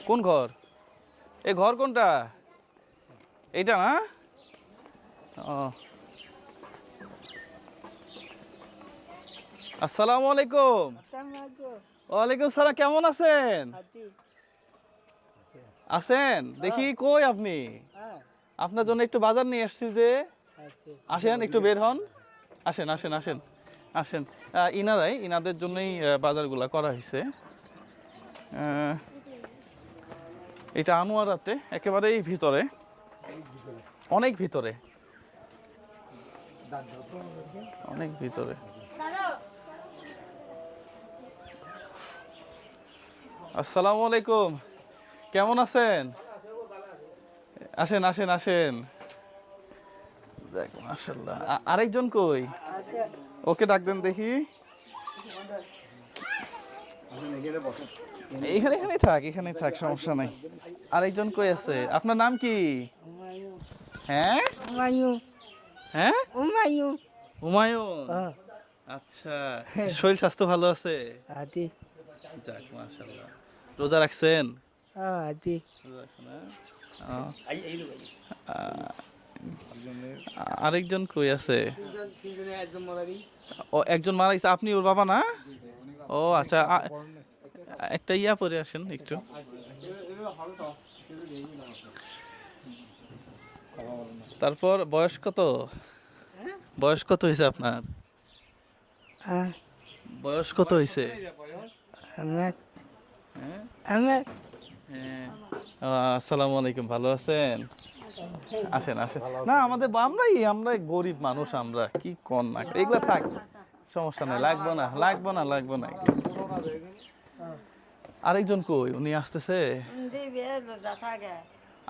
কোন ঘর? এই ঘর কোনটা? এইটা না? ও, আসসালামু আলাইকুম। ওয়ালাইকুম সালাম, কেমন আছেন? আছেন? দেখি কই আপনি? আপনার জন্য একটু বাজার নিয়ে আসছি যে। আসেন, একটু বের হন। আসেন আসেন আসেন আসেন। ইনাদের জন্যই বাজারগুলা করা হয়েছে। এটা আনোয়ারাতে একেবারেই ভিতরে, অনেক ভিতরে, অনেক ভিতরে। আসসালামু আলাইকুম, কেমন আছেন? আসেন আসেন আসেন। দেখ মাশাআল্লাহ, আরেকজন কই? ওকে ডাক দেন দেখি। এখানে এখানেই থাক, এখানেই থাক, সমস্যা নাই। আরেকজন কই আছে? আপনার নাম কি? হ্যাঁ হ্যাঁ, হুমায়ুন। আচ্ছা, শরীর স্বাস্থ্য ভালো আছে? যাক মাশাআল্লাহ। রোজা রাখছেন? রোজা রাখছেন, হ্যাঁ? আরেকজন কই আছে? ও, একজন মারা গেছে। আপনি ওর বাবা না? ও আচ্ছা, একটা ইয়া পরে আসেন একটু। তারপর বয়স কত? বয়স কত হয়েছে আপনার? বয়স কত হয়েছে? হ্যাঁ, আসসালামু আলাইকুম, ভালো আছেন? আসেন আসেন। না, আমরাই গরিব মানুষ, আমরা কি কর না, এগুলা থাক, সমস্যা নাই, লাগবো না লাগবো না লাগবো না। আরেকজন কই? উনি আসতেছে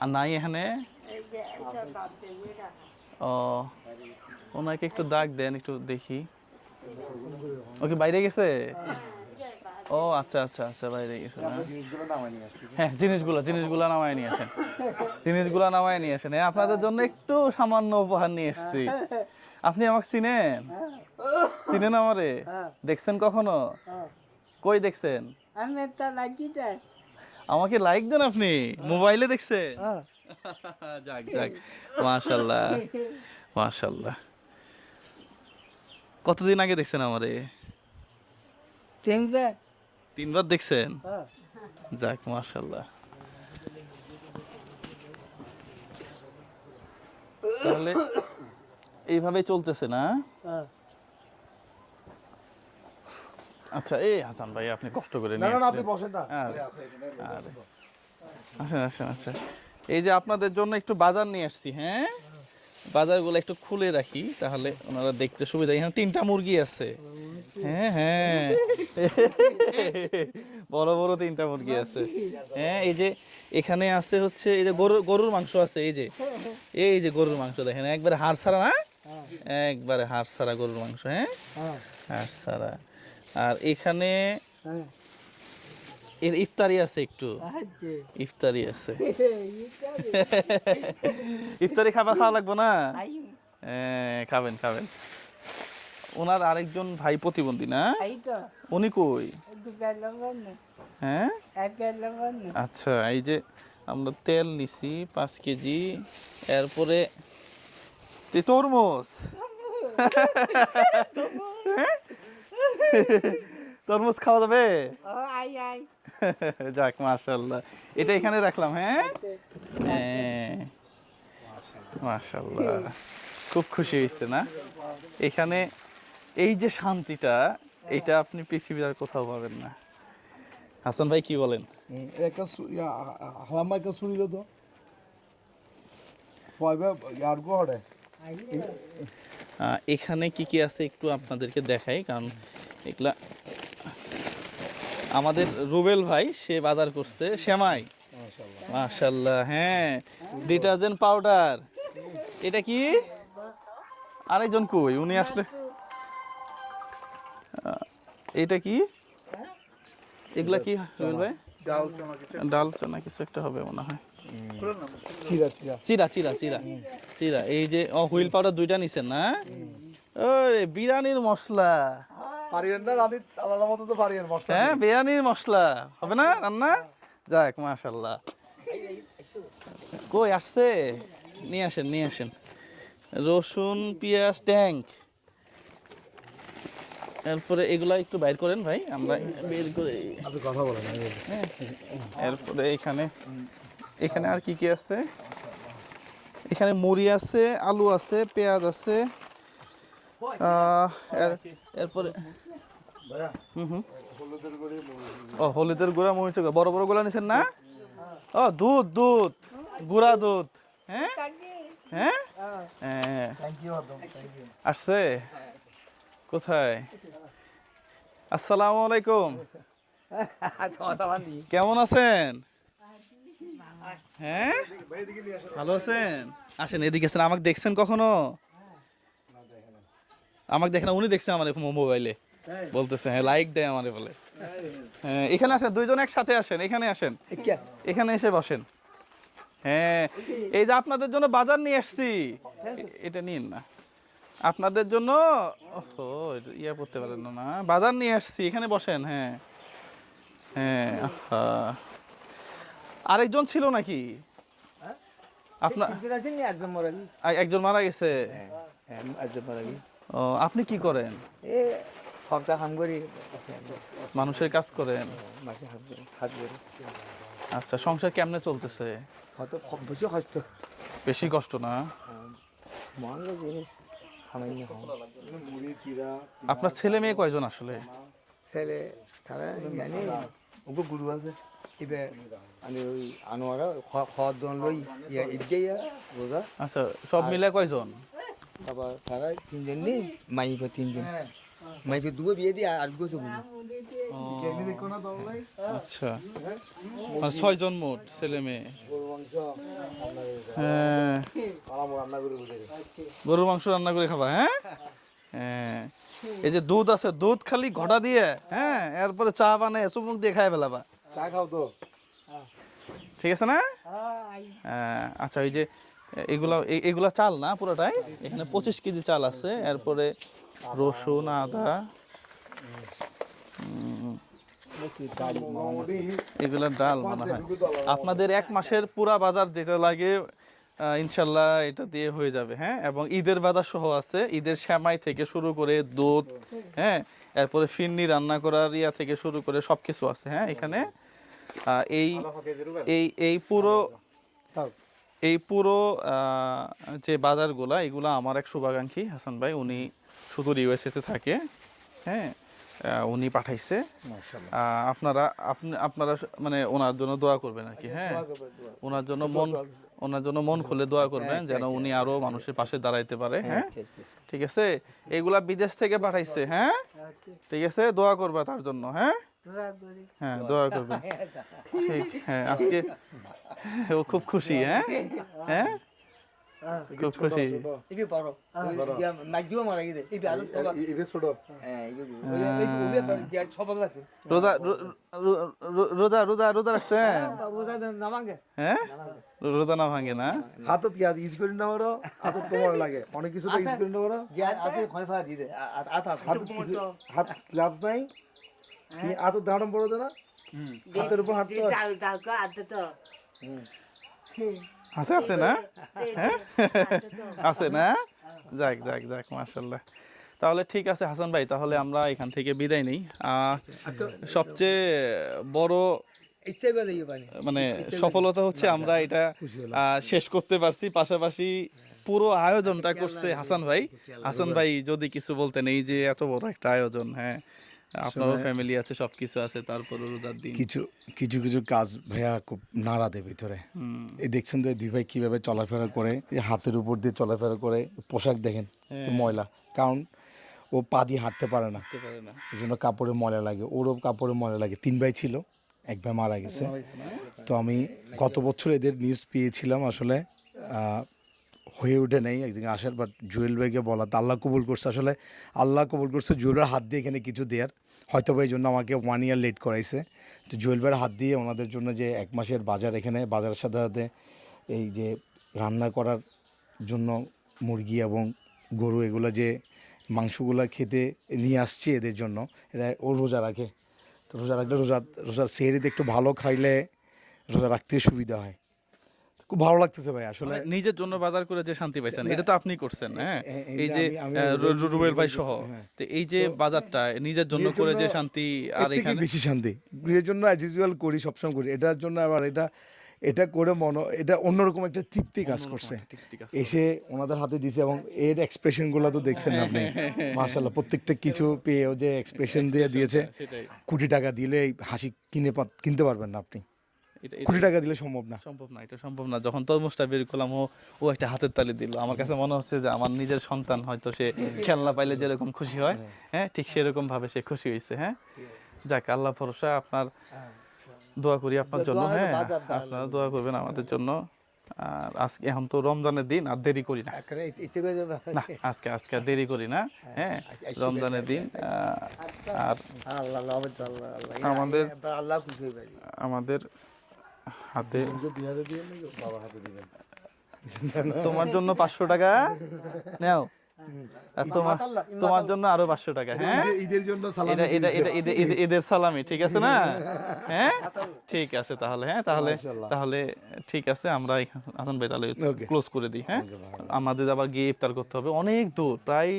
আর নাই এখানে? ও, ওনাকে একটু ডাক দেন, একটু দেখি। ওকে বাইরে গেছে? ও আচ্ছা আচ্ছা আচ্ছা, বাইরে গেছে না? হ্যাঁ, জিনিসগুলো নামায় নিয়ে আসেন, জিনিসগুলো নামায় নিয়ে আসেন। হ্যাঁ, আপনাদের জন্য একটু সামান্য উপহার নিয়ে এসেছি। আপনি আমাকে চিনেন? চিনেন আমারে? দেখছেন কখনো? কই দেখছেন? আমাকে লাইক দেন আপনি? মোবাইলে দেখছেন? যাক যাক, মাশাআল্লাহ মাশাআল্লাহ। কতদিন আগে দেখছেন আমারে? তিনবার দেখছেন? যাক মাশাআল্লাহ। তাহলে এইভাবে চলতেছে না? আচ্ছা, এই হাসান ভাই, আপনি কষ্ট করে নিয়ে আসলেন। আসেন আসেন। আচ্ছা, এই যে আপনাদের জন্য একটু বাজার নিয়ে আসছি। হ্যাঁ, বাজারগুলো একটু খুলে রাখি, তাহলে ওনারা দেখতে সুবিধা। এখানে 3টা মুরগি আছে। হ্যাঁ হ্যাঁ, বড় বড় 3টা মুরগি আছে। হ্যাঁ, এই যে এখানে আছে হচ্ছে, এই যে গরুর মাংস আছে। এই যে গরুর মাংস দেখেন, একবারে হাড় ছাড়া না, একবারে হাড় ছাড়া গরুর মাংস। হ্যাঁ, হাড় ছাড়া। আর এখানে এর ইফতারি আছে, একটু ইফতারি আছে। ইফতারি খাওয়া লাগবে না? হ্যাঁ, খাবেন খাবেন। ওনার আরেকজন ভাই প্রতিবন্ধী না? উনি কই? হ্যাঁ, আচ্ছা, এই যে আমরা তেল নিছি 5 কেজি, এরপরে তরমুজ। তরমুজ খাওয়া যাবে? যাক মাশাআল্লাহ, এটা এখানে রাখলাম। হ্যাঁ, মাশাআল্লাহ, খুব খুশি হয়েছে না? এখানে এই যে শান্তিটা, এটা আপনি পৃথিবীর আর কোথাও পাবেন না। হাসান ভাই, কি বলেন? এখানে কি কি আছে একটু আপনাদেরকে দেখাই, কারণ এগুলা আমাদের রুবেল ভাই, সে বাজার করছে। সেমাই, মাশাআল্লাহ। হ্যাঁ, ডিটারজেন্ট পাউডার। এটা কি? আরেকজন কই? উনি আসলে। এটা কি? এগুলা কি রুবেল ভাই? ডাল চনা কিছু একটা হবে মনে হয়। চিরা চিরা চিরা চিরা। এই যে হুইল পাউডার 2টা নিছেন না? ওরে, বিরিয়ানির মশলা। হ্যাঁ, বিরিয়ানির মশলা হবে না রান্না? যাক মাশাল্লাহ। কই আসছে, নিয়ে আসেন নিয়ে আসেন। রসুন পেঁয়াজ ট্যাঙ্ক, এরপরে এগুলা একটু বাইর করেন ভাই, আমরা বের করে। আপনি কথা বলেন। হ্যাঁ, এরপরে এখানে এখানে আর কি কি আছে, এখানে মুড়ি আছে, আলু আছে, পেঁয়াজ আছে, এরপরে ও হলুদের গুঁড়া, মরিচের গুঁড়া, বড় বড় গুলা নিছেন না? ও দুধ দুধ, গুঁড়া দুধ। হ্যাঁ হ্যাঁ হ্যাঁ, আসছে কোথায়? আসসালামু আলাইকুম, কেমন আছেন? হ্যাঁ ভালো আছেন? আসেন এদিকে আসেন। আমাকে দেখছেন কখনো? আমাকে দেখেন, উনি দেখছেন আমার মোবাইলে, বলতেছে হ্যাঁ লাইক দেয় আমারে বলে। হ্যাঁ এখানে আসেন, দুইজন একসাথে আসেন, এখানে আসেন, এখানে এসে বসেন। হ্যাঁ এই যে আপনাদের জন্য বাজার নিয়ে আসছি, এটা নিন না আপনাদের জন্য। ওহো ইয়া করতে পারেন না, বাজার নিয়ে আসছি, এখানে বসেন। হ্যাঁ হ্যাঁ, আরেকজন ছিল নাকি আপনার? একজন মারা গেছে। ও আপনি কি করেন? মানুষের কাজ করেন। আচ্ছা, সংসার কেমনে চলতেছে? বেশি কষ্ট না? আপনার ছেলে মেয়ে কয়জন আসলে? ছেলে তারা জানি ওকে গুরু আছে এবার আমি ওই আনোয়ারা খাওয়ার দোকান লই ইয়া রোজা। আচ্ছা সব মিলে কয়জন? তারপর তারা তিনজন নেই, মাইফে তিনজন, মাইফে দুটো বিয়ে দিয়ে আর গোছে গুরু। আচ্ছা মানে 6 জন মোট ছেলে মেয়ে। হ্যাঁ গরুর মাংস রান্না করে খাবা? হ্যাঁ হ্যাঁ, এই যে দুধ আছে, দুধ খালি ঘটা দিয়ে, হ্যাঁ এরপরে চা বানায় চুমুক দিয়ে খাই ফেলাবা। চা খাও তো, ঠিক আছে না? হ্যাঁ আচ্ছা, ওই যে এগুলা এগুলা চাল না পুরোটাই, এখানে 25 কেজি চাল আছে, এরপরে রসুন আদা, এগুলা ডাল মনে হয়। আপনাদের 1 মাসের পুরা বাজার যেটা লাগে ইনশাল্লাহ এটা দিয়ে হয়ে যাবে। হ্যাঁ, এবং ঈদের বাজার সহ আছে, ঈদের সেমাই থেকে শুরু করে দুধ, হ্যাঁ এরপরে ফিরনি রান্না করার ইয়া থেকে শুরু করে সবকিছু আছে। হ্যাঁ এখানে এই এই এই পুরো এই পুরো যে বাজারগুলা, এগুলা আমার এক শুভাকাঙ্ক্ষী হাসান ভাই, উনি সুদূর ইউএসএতে থাকে। হ্যাঁ উনি পাঠাইছে। আপনারা মানে ওনার জন্য দোয়া করবেন আর কি। হ্যাঁ ওনার জন্য মন খুলে দোয়া করবেন যেন উনি আরো মানুষের পাশে দাঁড়াইতে পারে। হ্যাঁ ঠিক আছে, এগুলা বিদেশ থেকে পাঠাইছে। হ্যাঁ ঠিক আছে, দোয়া করবা তার জন্য। হ্যাঁ হ্যাঁ দোয়া করবেন। ঠিক, হ্যাঁ আজকে ও খুব খুশি। হ্যাঁ হ্যাঁ খুব খুশি। রোজা রোজা রোজা রোজা রাখছেন? হ্যাঁ রোজা না ভাঙে না? হাতত কি ইজ করি না বড়, হাতত তোমার লাগে অনেক কিছু তো ইজ করি না বড়, হাত গ্লাভস নাই, হাতত দাঁড়াম পড়ো না, হাতের উপর হাত আছে আছে না? হ্যাঁ আছে না? যাক যাক যাক মাশাআল্লাহ। তাহলে ঠিক আছে হাসান ভাই, তাহলে আমরা এখান থেকে বিদায় নেই। সবচেয়ে বড় মানে সফলতা হচ্ছে আমরা এটা শেষ করতে পারছি, পাশাপাশি পুরো আয়োজনটা করছে হাসান ভাই। হাসান ভাই যদি কিছু বলতেন, এই যে এত বড় একটা আয়োজন, হ্যাঁ আপনারও ফ্যামিলি আছে, সবকিছু আছে, তারপরে রোজার দিন কিছু কিছু কিছু কাজ ভাইয়া খুব নাড়া দেয় ভিতরে। এই দেখছেন তো দুই ভাই কিভাবে চলাফেরা করে, এই হাতের উপর দিয়ে চলাফেরা করে, পোশাক দেখেন ময়লা, কারণ ও পা দিয়ে হাঁটতে পারে না, এই জন্য কাপড়ে ময়লা লাগে, ওরও কাপড়ে ময়লা লাগে। 3 ভাই ছিল, 1 ভাই মারা গেছে। তো আমি গত বছর এদের নিউজ পেয়েছিলাম, আসলে হয়ে ওঠে নেই একদিকে আসার, বাট জুয়েল ভাইকে বলা তো আল্লাহ কবুল করছে, আসলে আল্লাহ কবুল করছে জুয়েল ভাইয়ের হাত দিয়ে এখানে কিছু দেওয়ার। হয়তো বা এই জন্য আমাকে 1 ইয়ার লেট করাইছে। তো জুয়েল ভাইয়ের হাত দিয়ে ওনাদের জন্য যে 1 মাসের বাজার, এখানে বাজারের সাথে সাথে এই যে রান্না করার জন্য মুরগি এবং গরু, এগুলো যে মাংসগুলো খেতে নিয়ে আসছি এদের জন্য, এরা ও রোজা রাখে। তো রোজা রাখলে রোজার সেহরিতে একটু ভালো খাইলে রোজা রাখতে সুবিধা হয়। খুব ভালো লাগতেছে ভাই আসলে। মানে নিজের জন্য বাজার করে যে শান্তি পাইছেন এটা তো আপনি করছেন, হ্যাঁ? এই এটা যে আমি রুবেল ভাই সহ, হ্যাঁ। তো এই যে বাজারটা নিজের জন্য নিজের করে যে জন্য শান্তি, এর আর থেকে এখানে বেশি শান্তি নিজের জন্য অ্যাজ ইউজুয়াল করি, সবসময় করি। এটার জন্য আবার এটা করে এটা অন্যরকম একটা তৃপ্তি কাজ করছে। ঠিক আছে। এসে ওনাদের হাতে দিছে এবং এর এক্সপ্রেশন গুলো তো দেখছেন না আপনি, মাশাআল্লাহ। প্রত্যেকটা কিছু পেয়েও যে এক্সপ্রেশন দিয়ে দিয়েছে, সেটাই, কোটি টাকা দিলে এই হাসি কিনতে পারবেন না আপনি, এটা কোটি টাকা দিলে সম্ভব না। সম্ভব না, এটা সম্ভব না। যখন তরমুজটা বের করলাম, ও একটা হাতের তালি দিল, আমার কাছে মনে হচ্ছে যে আমার নিজের সন্তান হয়তো সে খেলনা পাইলে যেরকম খুশি হয়, হ্যাঁ, ঠিক সেরকম ভাবে সে খুশি হয়েছে। হ্যাঁ, যাক, আল্লাহ ভরসা। আপনার দোয়া করি আপনার জন্য, হ্যাঁ, আপনারা দোয়া করবেন আমাদের জন্য। আর আজকে এখন তো রমজানের দিন, আর দেরি করি না, ইচ্ছে করে যাবে না আজকে আর দেরি করি না, হ্যাঁ, রমজানের দিন। আর আল্লাহ আল্লাহ আল্লাহ আল্লাহ আমাদের আল্লাহ খুশি হয়ে পারি। আমাদের হাতে বাবার হাতে দিবেন। তোমার জন্য 500 টাকা নাও, আর তোমার জন্য আরো 500 টাকা, হ্যাঁ, ঈদের জন্য এটা এটা এটা ঈদের সালামি, ঠিক আছে না? হ্যাঁ, ঠিক আছে তাহলে, হ্যাঁ, তাহলে ঠিক আছে, আমরা হাসান ভাই তাহলে ক্লোজ করে দিই। হ্যাঁ, আমাদের আবার গিয়ে ইফতার করতে হবে, অনেক দূর, প্রায়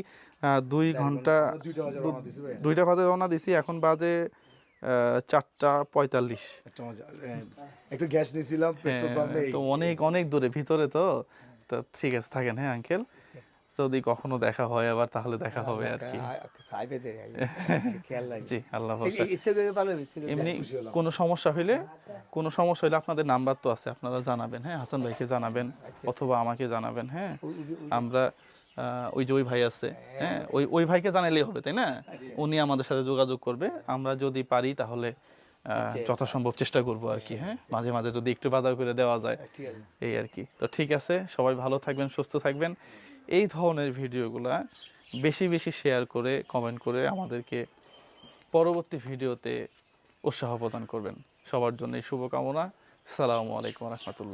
2 ঘন্টা, 2টা বাজে রওনা দিছি, এখন বাজে 4:45। একটু গ্যাস নিয়েছিলাম পেট্রোল পাম্পে। তো অনেক দূরে ভিতরে, তো ঠিক আছে, থাকেন, হ্যাঁ আঙ্কেল, যদি কখনো দেখা হয় আবার তাহলে দেখা হবে আর কি। সাইবেদের খেয়াল লাগে। জি, আল্লাহ ভরসা। ইচ্ছে করে ভালো, ইচ্ছে করে এমনি কোনো সমস্যা হইলে আপনাদের নাম্বার তো আছে, আপনারা জানাবেন, হ্যাঁ, হাসান ভাইকে জানাবেন অথবা আমাকে জানাবেন, হ্যাঁ, আমরা ওই যে ওই ভাই আছে, হ্যাঁ, ওই ভাইকে জানালেই হবে, তাই না? উনি আমাদের সাথে যোগাযোগ করবে, আমরা যদি পারি তাহলে যথাসম্ভব চেষ্টা করবো আর কি, হ্যাঁ, মাঝে মাঝে যদি একটু বাজার করে দেওয়া যায়, এই আর কি। তো ঠিক আছে, সবাই ভালো থাকবেন, সুস্থ থাকবেন। এই ধরনের ভিডিওগুলা বেশি বেশি শেয়ার করে, কমেন্ট করে আমাদেরকে পরবর্তী ভিডিওতে উৎসাহ প্রদান করবেন। সবার জন্য শুভকামনা। আসসালামু আলাইকুম রহমতুল্লাহ।